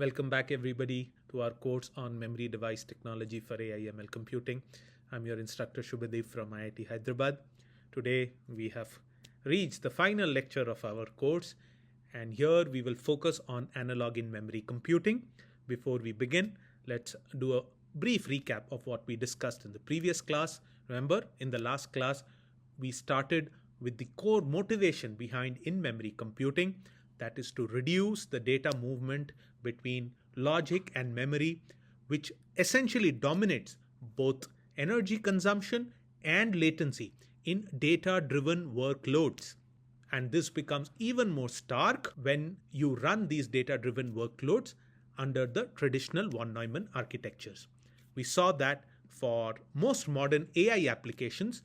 Welcome back everybody to our course on memory device technology for AI/ML computing. I'm your instructor Shubhadeep from IIT Hyderabad. Today we have reached the final lecture of our course, and here we will focus on analog in memory computing. Before we begin, let's do a brief recap of what we discussed in the previous class. Remember, in the last class we started with the core motivation behind in-memory computing, that is to reduce the data movement between logic and memory, which essentially dominates both energy consumption and latency in data-driven workloads. And this becomes even more stark when you run these data-driven workloads under the traditional von Neumann architectures. We saw that for most modern AI applications,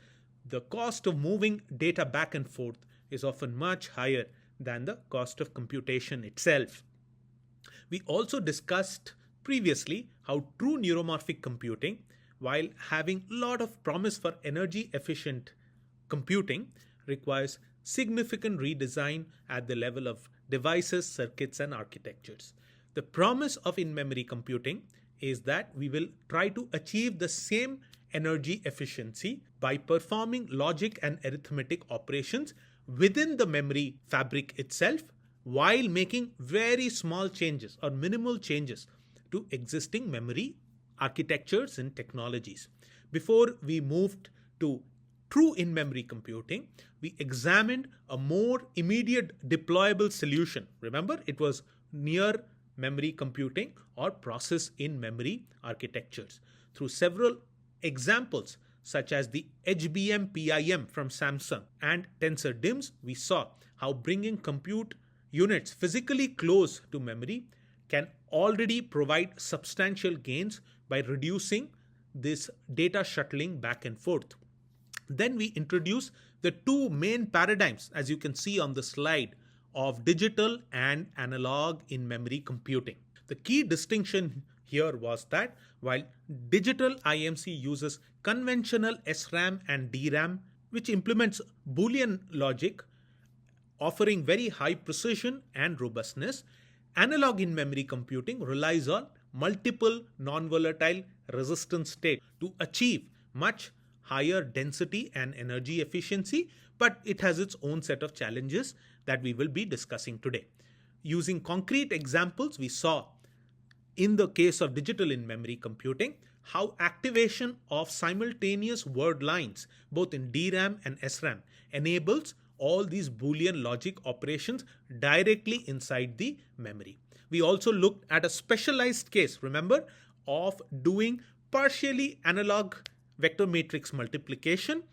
the cost of moving data back and forth is often much higher than the cost of computation itself. We also discussed previously how true neuromorphic computing, while having a lot of promise for energy efficient computing, requires significant redesign at the level of devices, circuits, and architectures. The promise of in-memory computing is that we will try to achieve the same energy efficiency by performing logic and arithmetic operations within the memory fabric itself, while making very small changes or minimal changes to existing memory architectures and technologies. Before we moved to true in-memory computing, we examined a more immediate deployable solution. Remember, it was near memory computing or process in memory architectures. Through several examples such as the HBM PIM from Samsung and Tensor DIMMs, we saw how bringing compute units physically close to memory can already provide substantial gains by reducing this data shuttling back and forth. Then we introduce the two main paradigms, as you can see on the slide, of digital and analog in memory computing. The key distinction here was that while digital IMC uses conventional SRAM and DRAM, which implements Boolean logic, offering very high precision and robustness, analog in-memory computing relies on multiple non-volatile resistance states to achieve much higher density and energy efficiency, but it has its own set of challenges that we will be discussing today. Using concrete examples, we saw in the case of digital in-memory computing how activation of simultaneous word lines both in DRAM and SRAM enables all these Boolean logic operations directly inside the memory. We also looked at a specialized case, remember, of doing partially analog vector matrix multiplication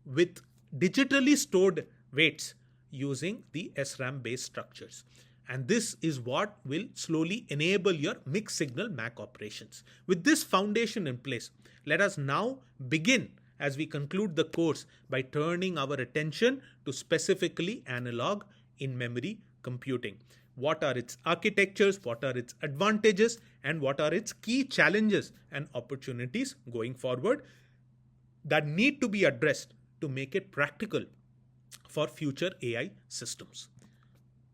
with digitally stored weights using the SRAM based structures. And this is what will slowly enable your mixed signal MAC operations. With this foundation in place, let us now begin as we conclude the course by turning our attention to specifically analog in memory computing. What are its architectures, what are its advantages, and what are its key challenges and opportunities going forward that need to be addressed to make it practical for future AI systems.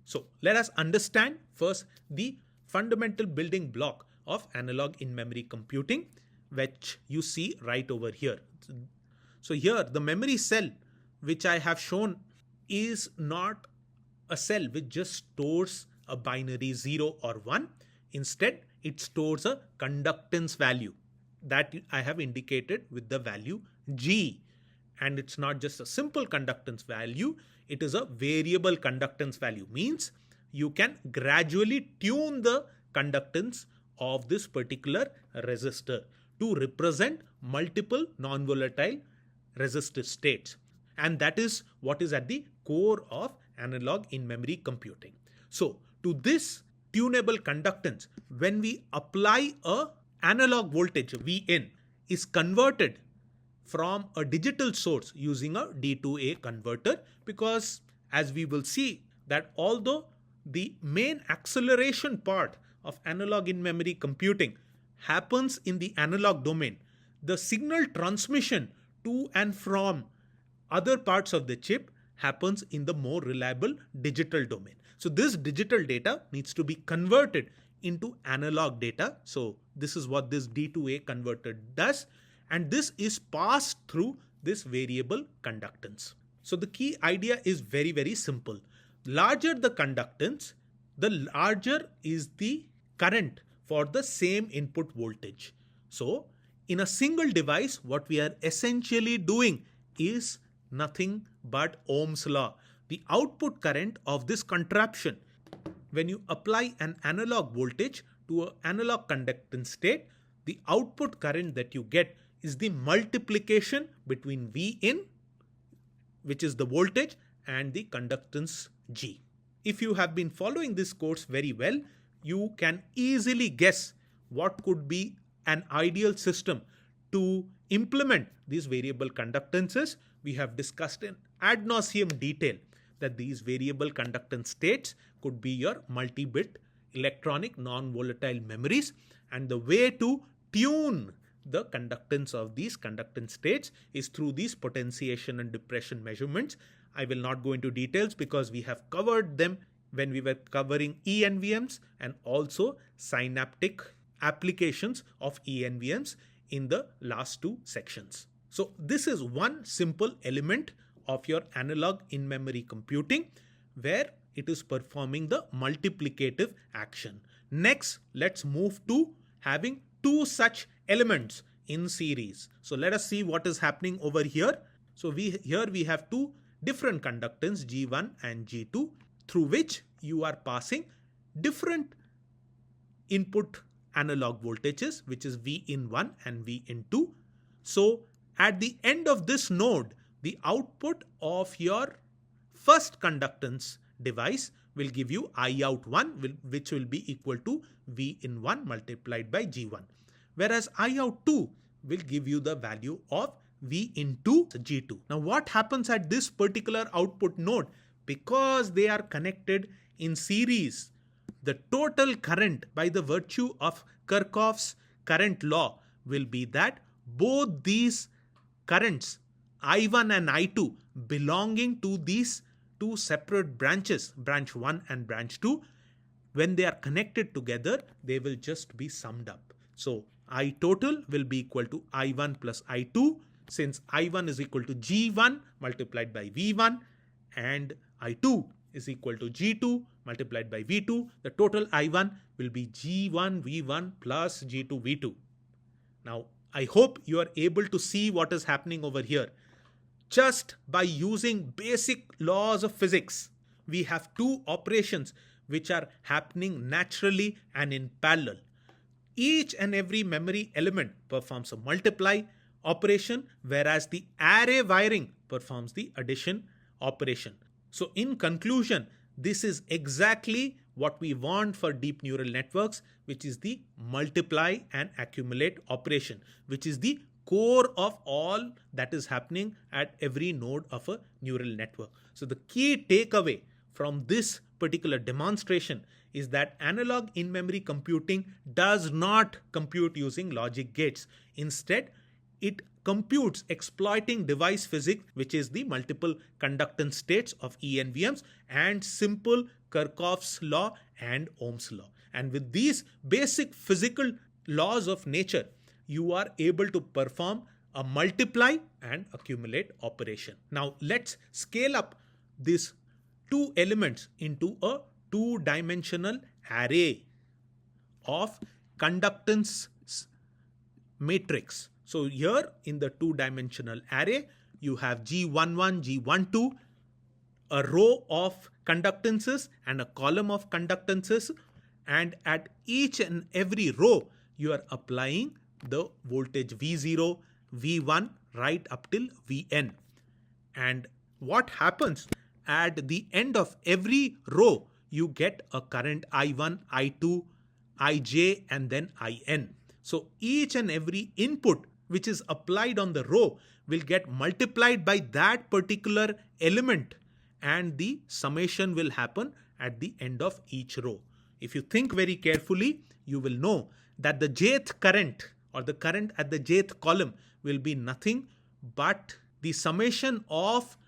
So let us understand first the fundamental building block of analog in-memory computing, which you see right over here. So here the memory cell which I have shown is not a cell which just stores a binary 0 or 1. Instead, it stores a conductance value that I have indicated with the value G. And it's not just a simple conductance value, it is a variable conductance value. Means you can gradually tune the conductance of this particular resistor to represent multiple non-volatile resistor states. And that is what is at the core of analog in-memory computing. So to this tunable conductance, when we apply a analog voltage Vin, is converted from a digital source using a D2A converter, because as we will see that although the main acceleration part of analog in-memory computing happens in the analog domain, the signal transmission to and from other parts of the chip happens in the more reliable digital domain. So this digital data needs to be converted into analog data. So this is what this D to A converter does. And this is passed through this variable conductance. So the key idea is very, very simple. Larger the conductance, the larger is the current for the same input voltage. So in a single device, what we are essentially doing is nothing but Ohm's law. The output current of this contraption, when you apply an analog voltage to an analog conductance state, the output current that you get is the multiplication between V in, which is the voltage, and the conductance G. If you have been following this course very well, you can easily guess what could be an ideal system to implement these variable conductances. We have discussed in ad nauseum detail that these variable conductance states could be your multi-bit electronic non-volatile memories, and the way to tune the conductance of these conductance states is through these potentiation and depression measurements. I will not go into details because we have covered them when we were covering ENVMs and also synaptic applications of ENVMs in the last two sections. So this is one simple element of your analog in-memory computing where it is performing the multiplicative action. Next, let's move to having two such elements in series. So let us see what is happening over here. So here we have two different conductance G1 and G2 through which you are passing different input analog voltages, which is V in 1 and V in 2. So at the end of this node, the output of your first conductance device will give you I out 1, which will be equal to V in 1 multiplied by G1. Whereas I out 2 will give you the value of V into G2. Now what happens at this particular output node? Because they are connected in series, the total current by the virtue of Kirchhoff's current law will be that both these currents I1 and I2 belonging to these two separate branches, branch 1 and branch 2, when they are connected together, they will just be summed up. So I total will be equal to I1 plus I2, since I1 is equal to G1 multiplied by V1 and I2 is equal to G2 multiplied by V2. The total I1 will be G1 V1 plus G2 V2. Now I hope you are able to see what is happening over here. Just by using basic laws of physics, we have two operations which are happening naturally and in parallel. Each and every memory element performs a multiply operation, whereas the array wiring performs the addition operation. So in conclusion, this is exactly what we want for deep neural networks, which is the multiply and accumulate operation, which is the core of all that is happening at every node of a neural network. So the key takeaway from this particular demonstration is that analog in-memory computing does not compute using logic gates. Instead, it computes exploiting device physics, which is the multiple conductance states of ENVMs and simple Kirchhoff's law and Ohm's law. And with these basic physical laws of nature, you are able to perform a multiply and accumulate operation. Now let's scale up these two elements into a two-dimensional array of conductance matrix. So here in the two-dimensional array, you have G11, G12, a row of conductances and a column of conductances, and at each and every row, you are applying the voltage V0, V1 right up till Vn. And what happens at the end of every row, you get a current I1, I2, Ij, and then In. So each and every input which is applied on the row will get multiplied by that particular element, and the summation will happen at the end of each row. If you think very carefully, you will know that the jth current or the current at the jth column will be nothing but the summation of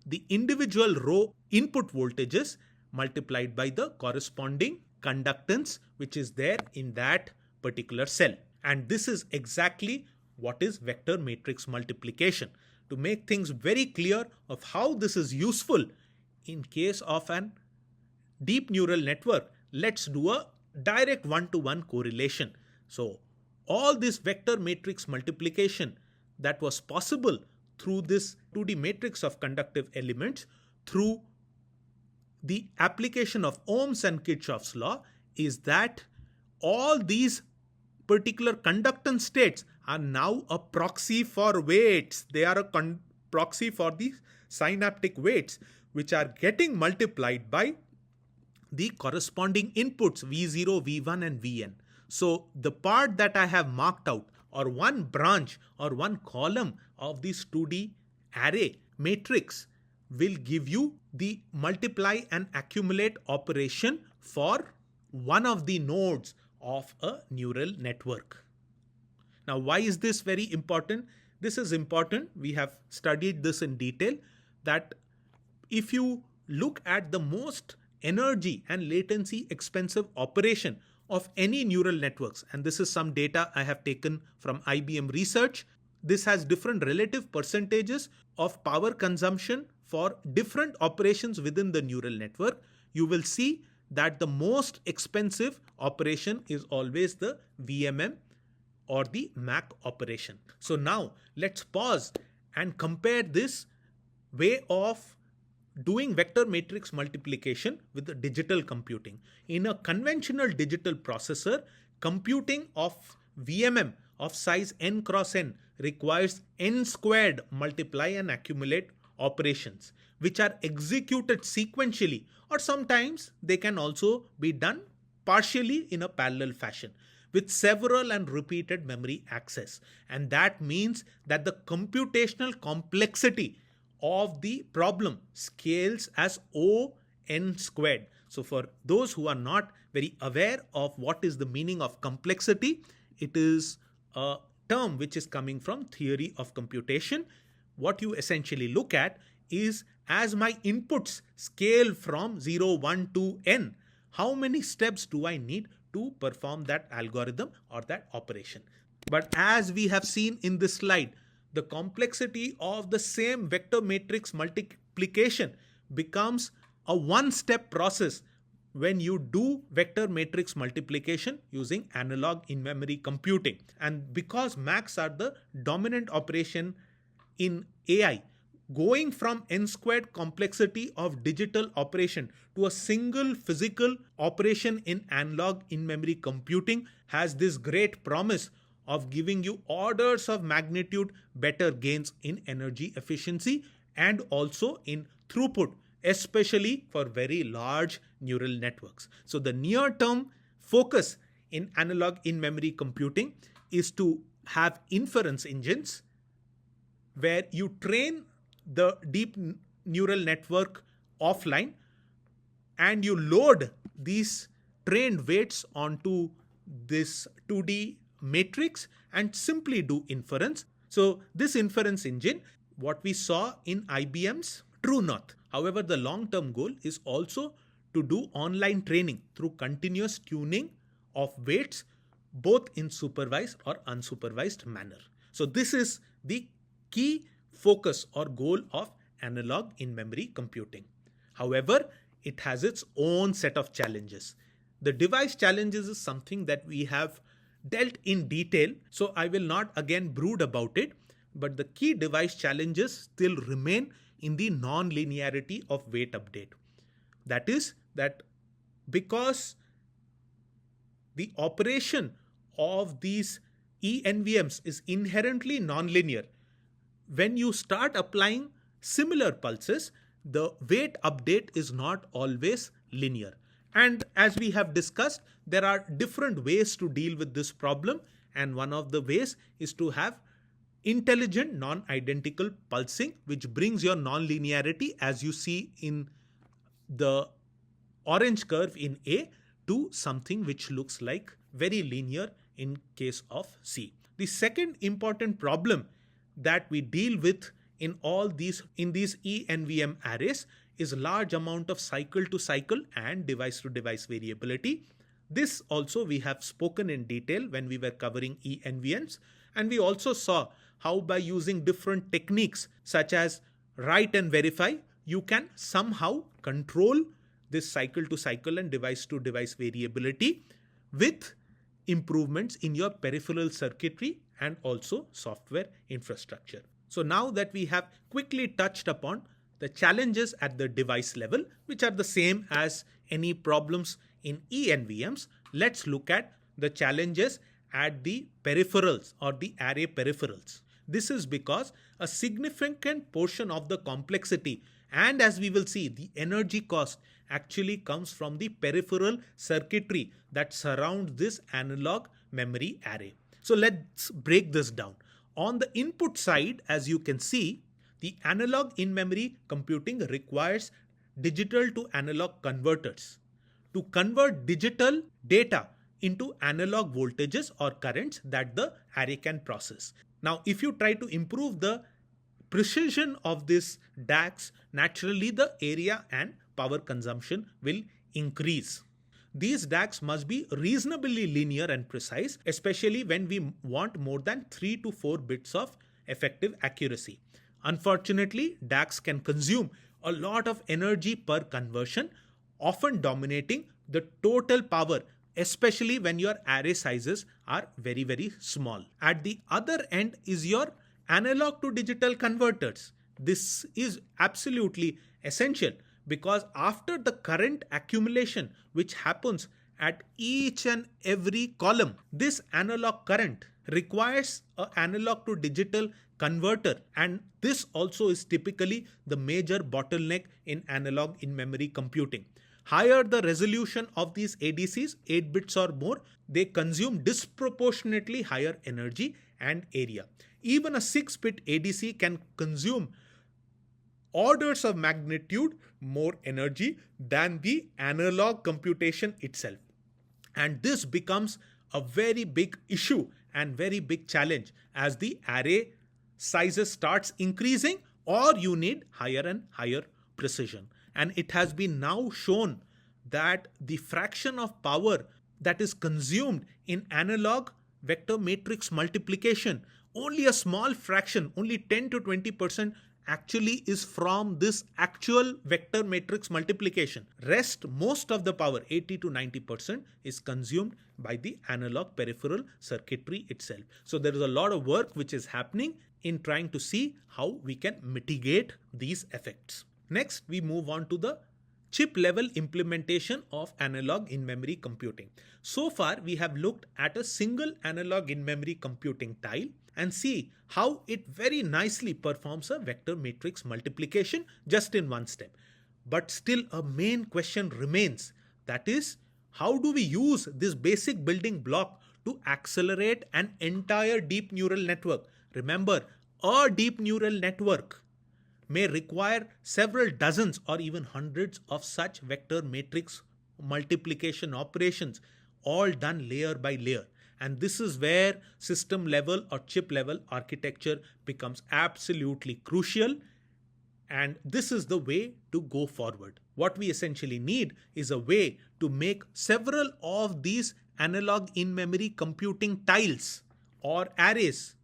the individual row input voltages multiplied by the corresponding conductance which is there in that particular cell. And this is exactly what is vector matrix multiplication. To make things very clear of how this is useful in case of an deep neural network, let's do a direct one-to-one correlation. So all this vector matrix multiplication that was possible through this 2D matrix of conductive elements through the application of Ohm's and Kirchhoff's law is that all these particular conductance states are now a proxy for weights. They are a proxy for the synaptic weights which are getting multiplied by the corresponding inputs V0, V1 and Vn. So the part that I have marked out, or one branch or one column of this 2D array matrix, will give you the multiply and accumulate operation for one of the nodes of a neural network. Now, why is this very important? This is important. We have studied this in detail, that if you look at the most energy and latency expensive operation of any neural networks, and this is some data I have taken from IBM research, this has different relative percentages of power consumption for different operations within the neural network. You will see that the most expensive operation is always the VMM or the MAC operation. So now let's pause and compare this way of doing vector matrix multiplication with the digital computing. In a conventional digital processor, computing of VMM of size n cross n requires n squared multiply and accumulate operations, which are executed sequentially, or sometimes they can also be done partially in a parallel fashion with several and repeated memory access. And that means that the computational complexity of the problem scales as O(n) squared. So for those who are not very aware of what is the meaning of complexity, it is a term which is coming from theory of computation. What you essentially look at is, as my inputs scale from 0, 1 to n, how many steps do I need to perform that algorithm or that operation? But as we have seen in this slide, the complexity of the same vector matrix multiplication becomes a one-step process when you do vector matrix multiplication using analog in-memory computing. And because MACs are the dominant operation in AI, going from n squared complexity of digital operation to a single physical operation in analog in-memory computing has this great promise of giving you orders of magnitude better gains in energy efficiency and also in throughput, especially for very large neural networks. So the near-term focus in analog in-memory computing is to have inference engines where you train the deep neural network offline and you load these trained weights onto this 2D matrix and simply do inference. So this inference engine, what we saw in IBM's TrueNOC. However, the long-term goal is also to do online training through continuous tuning of weights, both in supervised or unsupervised manner. So this is the key focus or goal of analog in-memory computing. However, it has its own set of challenges. The device challenges is something that we have dealt in detail, so I will not again brood about it, but the key device challenges still remain in the non-linearity of weight update. That is, that because the operation of these eNVMs is inherently nonlinear, when you start applying similar pulses, the weight update is not always linear. And as we have discussed, there are different ways to deal with this problem, and one of the ways is to have intelligent non-identical pulsing, which brings your non-linearity, as you see in the orange curve in A, to something which looks like very linear in case of C. The second important problem that we deal with in these eNVM arrays is large amount of cycle to cycle and device to device variability. This also we have spoken in detail when we were covering ENVMs, and we also saw how by using different techniques such as write and verify, you can somehow control this cycle to cycle and device to device variability with improvements in your peripheral circuitry and also software infrastructure. So now that we have quickly touched upon the challenges at the device level, which are the same as any problems in ENVMs, let's look at the challenges at the peripherals or the array peripherals. This is because a significant portion of the complexity, and as we will see, the energy cost actually comes from the peripheral circuitry that surrounds this analog memory array. So let's break this down. On the input side, as you can see, the analog in-memory computing requires digital to analog converters to convert digital data into analog voltages or currents that the array can process. Now, if you try to improve the precision of this DACs, naturally the area and power consumption will increase. These DACs must be reasonably linear and precise, especially when we want more than 3 to 4 bits of effective accuracy. Unfortunately, DACs can consume a lot of energy per conversion, often dominating the total power, especially when your array sizes are very, very small. At the other end is your analog to digital converters. This is absolutely essential because after the current accumulation which happens at each and every column, this analog current requires an analog to digital converter, and this also is typically the major bottleneck in analog in-memory computing. Higher the resolution of these ADCs, 8 bits or more, they consume disproportionately higher energy and area. Even a 6-bit ADC can consume orders of magnitude more energy than the analog computation itself. And this becomes a very big issue and very big challenge as the array sizes starts increasing or you need higher and higher precision. And it has been now shown that the fraction of power that is consumed in analog vector matrix multiplication, only a small fraction, only 10 to 20% actually is from this actual vector matrix multiplication. Rest, most of the power, 80 to 90%, is consumed by the analog peripheral circuitry itself. So there is a lot of work which is happening in trying to see how we can mitigate these effects. Next, we move on to the chip level implementation of analog in-memory computing. So far, we have looked at a single analog in-memory computing tile and see how it very nicely performs a vector matrix multiplication just in one step. But still a main question remains, that is, how do we use this basic building block to accelerate an entire deep neural network? Remember, a deep neural network may require several dozens or even hundreds of such vector matrix multiplication operations, all done layer by layer. And this is where system level or chip level architecture becomes absolutely crucial. And this is the way to go forward. What we essentially need is a way to make several of these analog in-memory computing tiles or arrays,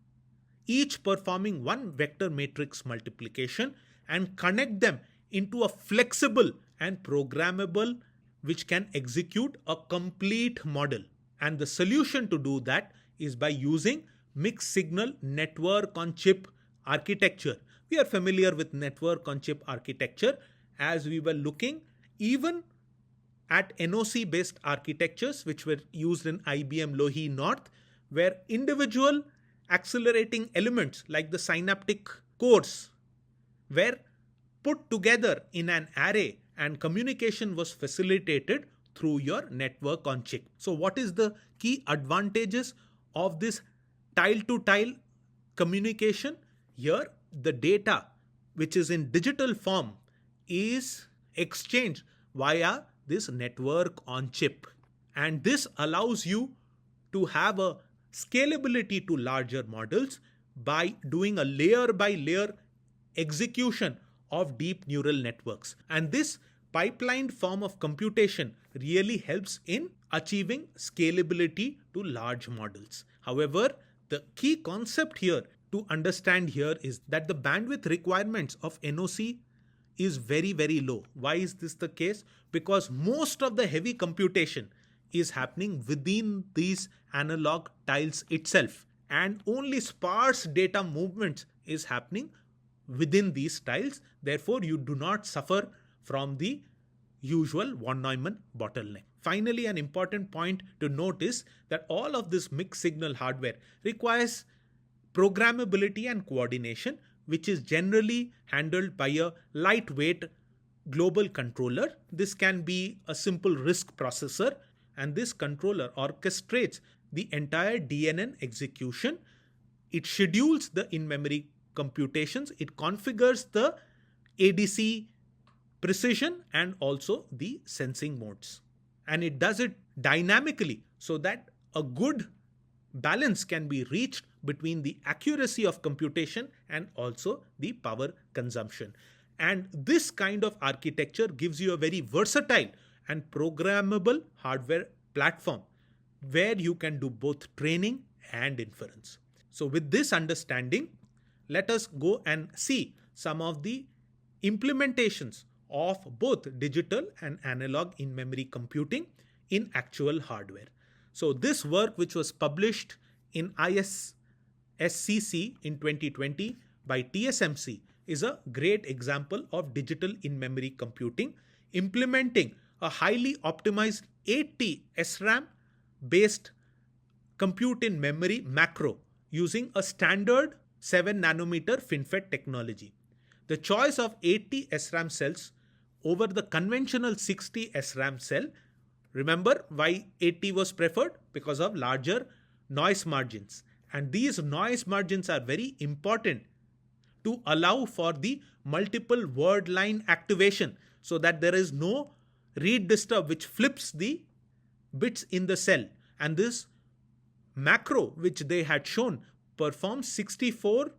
each performing one vector matrix multiplication, and connect them into a flexible and programmable which can execute a complete model. And the solution to do that is by using mixed signal network on chip architecture. We are familiar with network on chip architecture as we were looking even at NOC based architectures which were used in IBM Lohi North, where individual accelerating elements like the synaptic cores were put together in an array and communication was facilitated through your network on chip. So what is the key advantages of this tile to tile communication? Here the data which is in digital form is exchanged via this network on chip, and this allows you to have a scalability to larger models by doing a layer by layer execution of deep neural networks. And this pipelined form of computation really helps in achieving scalability to large models. However, the key concept here to understand here is that the bandwidth requirements of NOC is very, very low. Why is this the case? Because most of the heavy computation is happening within these analog tiles itself, and only sparse data movements is happening within these tiles. Therefore, you do not suffer from the usual von Neumann bottleneck. Finally, an important point to note is that all of this mixed signal hardware requires programmability and coordination, which is generally handled by a lightweight global controller. This can be a simple RISC processor, and this controller orchestrates the entire DNN execution. It schedules the in-memory computations, it configures the ADC precision and also the sensing modes. And it does it dynamically so that a good balance can be reached between the accuracy of computation and also the power consumption. And this kind of architecture gives you a very versatile and programmable hardware platform where you can do both training and inference. So with this understanding, let us go and see some of the implementations of both digital and analog in-memory computing in actual hardware. So this work, which was published in ISSCC in 2020 by TSMC, is a great example of digital in-memory computing, implementing a highly optimized 80 SRAM based compute in memory macro using a standard 7 nanometer FinFET technology. The choice of 80 SRAM cells over the conventional 60 SRAM cell. Remember why 80 was preferred? Because of larger noise margins. And these noise margins are very important to allow for the multiple word line activation so that there is no read disturb which flips the bits in the cell. And this macro, which they had shown, performs 64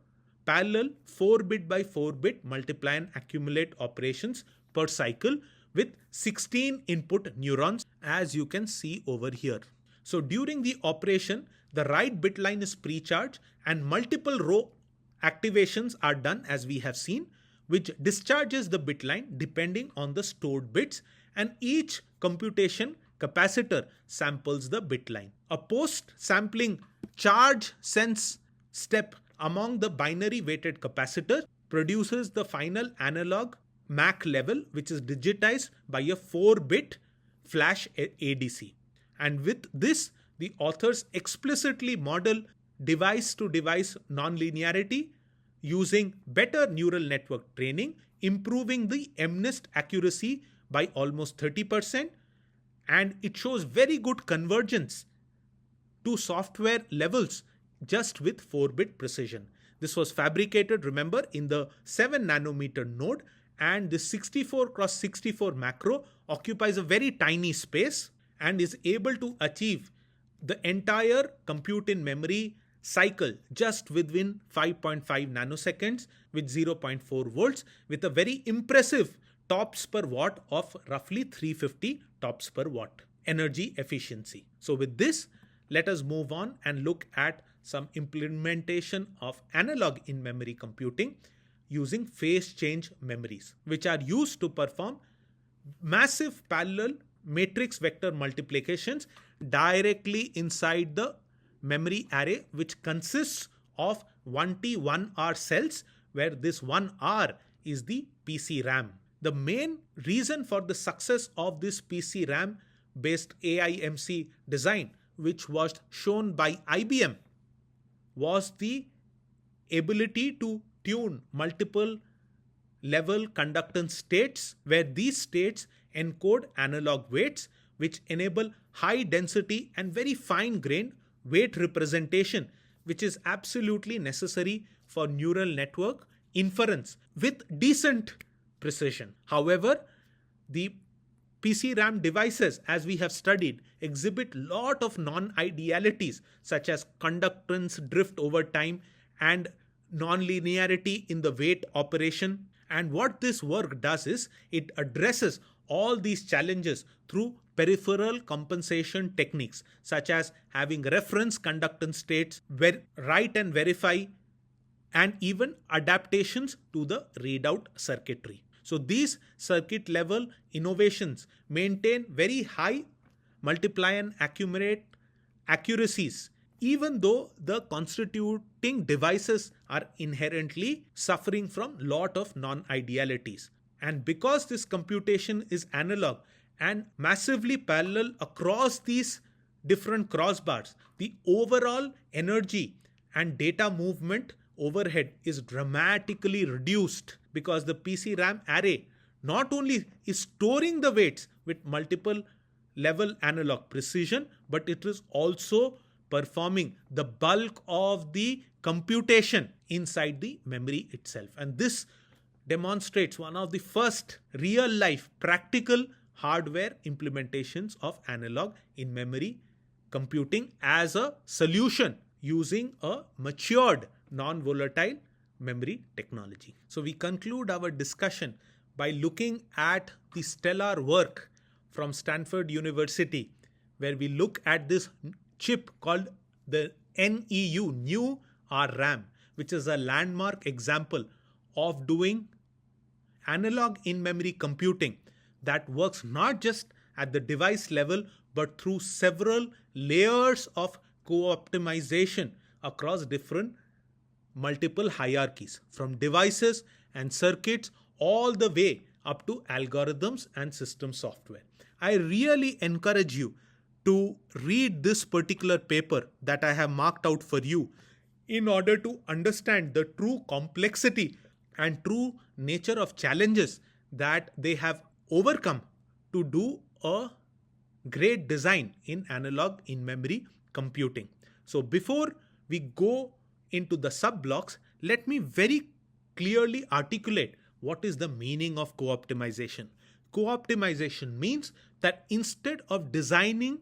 parallel 4-bit by 4-bit multiply and accumulate operations per cycle with 16 input neurons, as you can see over here. So during the operation, the right bit line is pre-charged and multiple row activations are done, as we have seen, which discharges the bit line depending on the stored bits, and each computation capacitor samples the bit line. A post-sampling charge sense step among the binary weighted capacitor produces the final analog MAC level, which is digitized by a 4-bit flash ADC. And with this, the authors explicitly model device-to-device nonlinearity using better neural network training, improving the MNIST accuracy by almost 30%, and it shows very good convergence to software levels just with 4-bit precision. This was fabricated, remember, in the 7 nanometer node, and the 64x64 macro occupies a very tiny space and is able to achieve the entire compute in memory cycle just within 5.5 nanoseconds with 0.4 volts with a very impressive tops per watt of roughly 350 tops per watt energy efficiency. So with this, let us move on and look at some implementation of analog in-memory computing using phase change memories, which are used to perform massive parallel matrix vector multiplications directly inside the memory array, which consists of 1T 1R cells, where this 1R is the PC RAM. The main reason for the success of this PC RAM based AIMC design, which was shown by IBM, was the ability to tune multiple level conductance states, where these states encode analog weights, which enable high density and very fine grained weight representation, which is absolutely necessary for neural network inference with decent precision. However, the PC RAM devices, as we have studied, exhibit lot of non-idealities such as conductance drift over time and non-linearity in the weight operation. And what this work does is it addresses all these challenges through peripheral compensation techniques, such as having reference conductance states, write and verify, and even adaptations to the readout circuitry. So these circuit level innovations maintain very high multiply and accumulate accuracies, even though the constituting devices are inherently suffering from lot of non-idealities. And because this computation is analog and massively parallel across these different crossbars, the overall energy and data movement overhead is dramatically reduced, because the PC RAM array not only is storing the weights with multiple level analog precision, but it is also performing the bulk of the computation inside the memory itself. And this demonstrates one of the first real life practical hardware implementations of analog in memory computing as a solution using a matured non-volatile memory technology. So we conclude our discussion by looking at the stellar work from Stanford University, where we look at this chip called the NEU, New RAM, which is a landmark example of doing analog in-memory computing that works not just at the device level, but through several layers of co-optimization across different multiple hierarchies, from devices and circuits all the way up to algorithms and system software. I really encourage you to read this particular paper that I have marked out for you in order to understand the true complexity and true nature of challenges that they have overcome to do a great design in analog in-memory computing. So before we go into the sub-blocks, let me very clearly articulate what is the meaning of co-optimization. Co-optimization means that instead of designing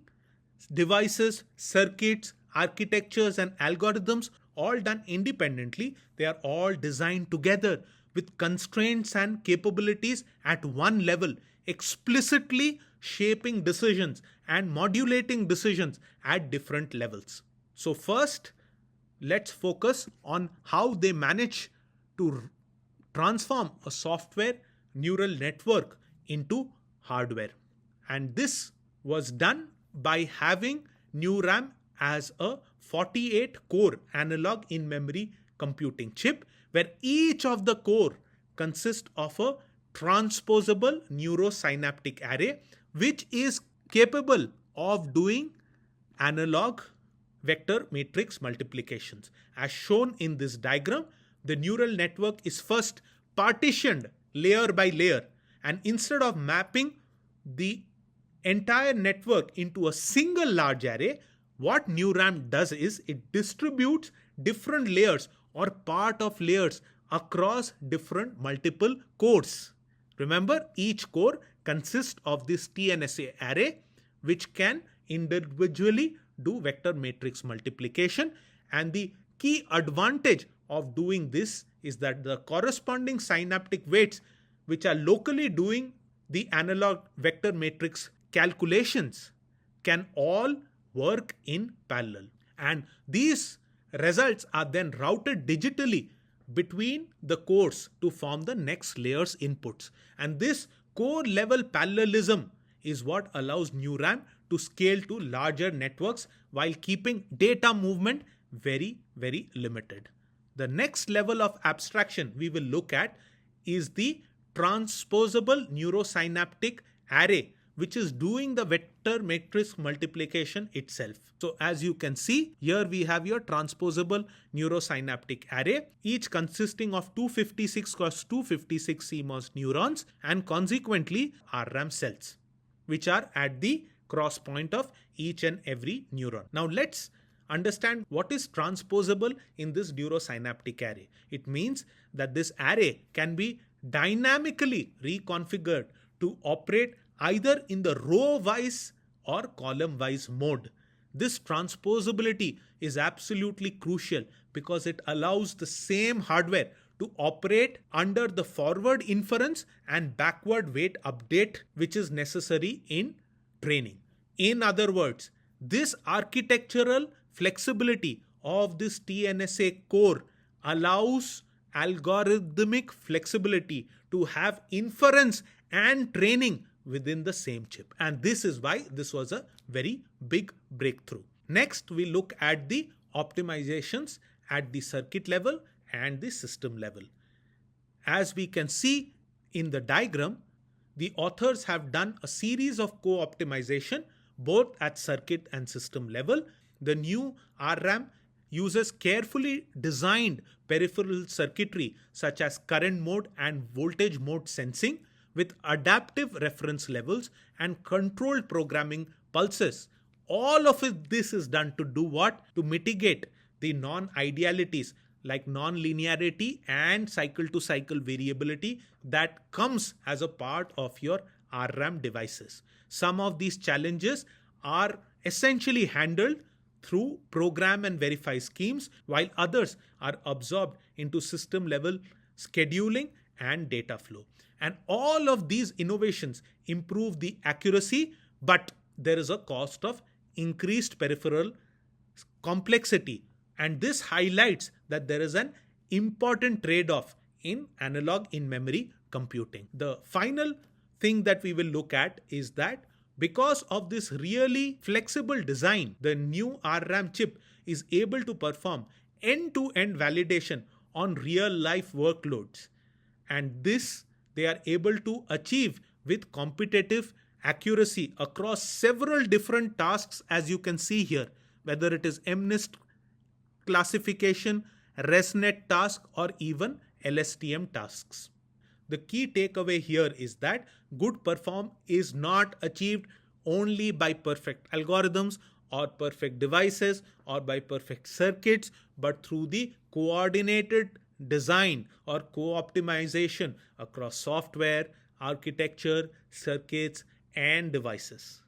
devices, circuits, architectures, and algorithms all done independently, they are all designed together with constraints and capabilities at one level, explicitly shaping decisions and modulating decisions at different levels. So first, let's focus on how they manage to transform a software neural network into hardware. And this was done by having NeuRAM as a 48-core analog in-memory computing chip, where each of the core consists of a transposable neurosynaptic array, which is capable of doing analog vector matrix multiplications. As shown in this diagram, the neural network is first partitioned layer by layer, and instead of mapping the entire network into a single large array, what NeuRAM does is it distributes different layers or part of layers across different multiple cores. Remember, each core consists of this TNSA array, which can individually do vector matrix multiplication. And the key advantage of doing this is that the corresponding synaptic weights, which are locally doing the analog vector matrix calculations, can all work in parallel. And these results are then routed digitally between the cores to form the next layer's inputs. And this core level parallelism is what allows NeuRAM to scale to larger networks while keeping data movement very, very limited. The next level of abstraction we will look at is the transposable neurosynaptic array, which is doing the vector matrix multiplication itself. So as you can see, here we have your transposable neurosynaptic array, each consisting of 256 cross 256 CMOS neurons and consequently RAM cells, which are at the cross point of each and every neuron. Now let's understand what is transposable in this neurosynaptic array. It means that this array can be dynamically reconfigured to operate either in the row-wise or column-wise mode. This transposability is absolutely crucial because it allows the same hardware to operate under the forward inference and backward weight update which is necessary in training. In other words, this architectural flexibility of this TNSA core allows algorithmic flexibility to have inference and training within the same chip. And this is why this was a very big breakthrough. Next, we look at the optimizations at the circuit level and the system level. As we can see in the diagram, the authors have done a series of co-optimization both at circuit and system level. The new RRAM uses carefully designed peripheral circuitry such as current mode and voltage mode sensing with adaptive reference levels and controlled programming pulses. All of this is done to do what? To mitigate the non-idealities like non-linearity and cycle-to-cycle variability that comes as a part of your RRAM devices. Some of these challenges are essentially handled through program and verify schemes, while others are absorbed into system-level scheduling and data flow. And all of these innovations improve the accuracy, but there is a cost of increased peripheral complexity. And this highlights that there is an important trade-off in analog in-memory computing. The final thing that we will look at is that because of this really flexible design, the new RRAM chip is able to perform end-to-end validation on real-life workloads. And this they are able to achieve with competitive accuracy across several different tasks, as you can see here, whether it is MNIST classification, ResNet task, or even LSTM tasks. The key takeaway here is that good perform is not achieved only by perfect algorithms or perfect devices or by perfect circuits, but through the coordinated design or co-optimization across software, architecture, circuits, and devices.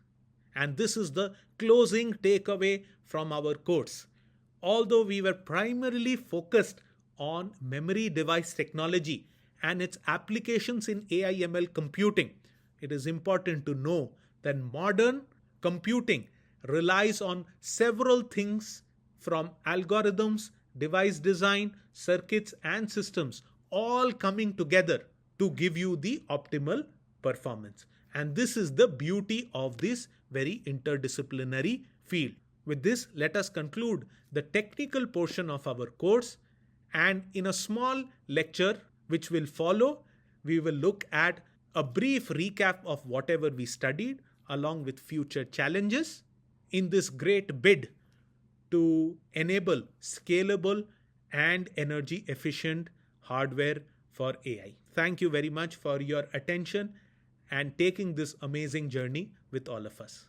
And this is the closing takeaway from our course. Although we were primarily focused on memory device technology and its applications in AI/ML computing, it is important to know that modern computing relies on several things from algorithms, device design, circuits, and systems all coming together to give you the optimal performance. And this is the beauty of this very interdisciplinary field. With this, let us conclude the technical portion of our course, and in a small lecture which will follow, we will look at a brief recap of whatever we studied along with future challenges in this great bid to enable scalable and energy efficient hardware for AI. Thank you very much for your attention and taking this amazing journey with all of us.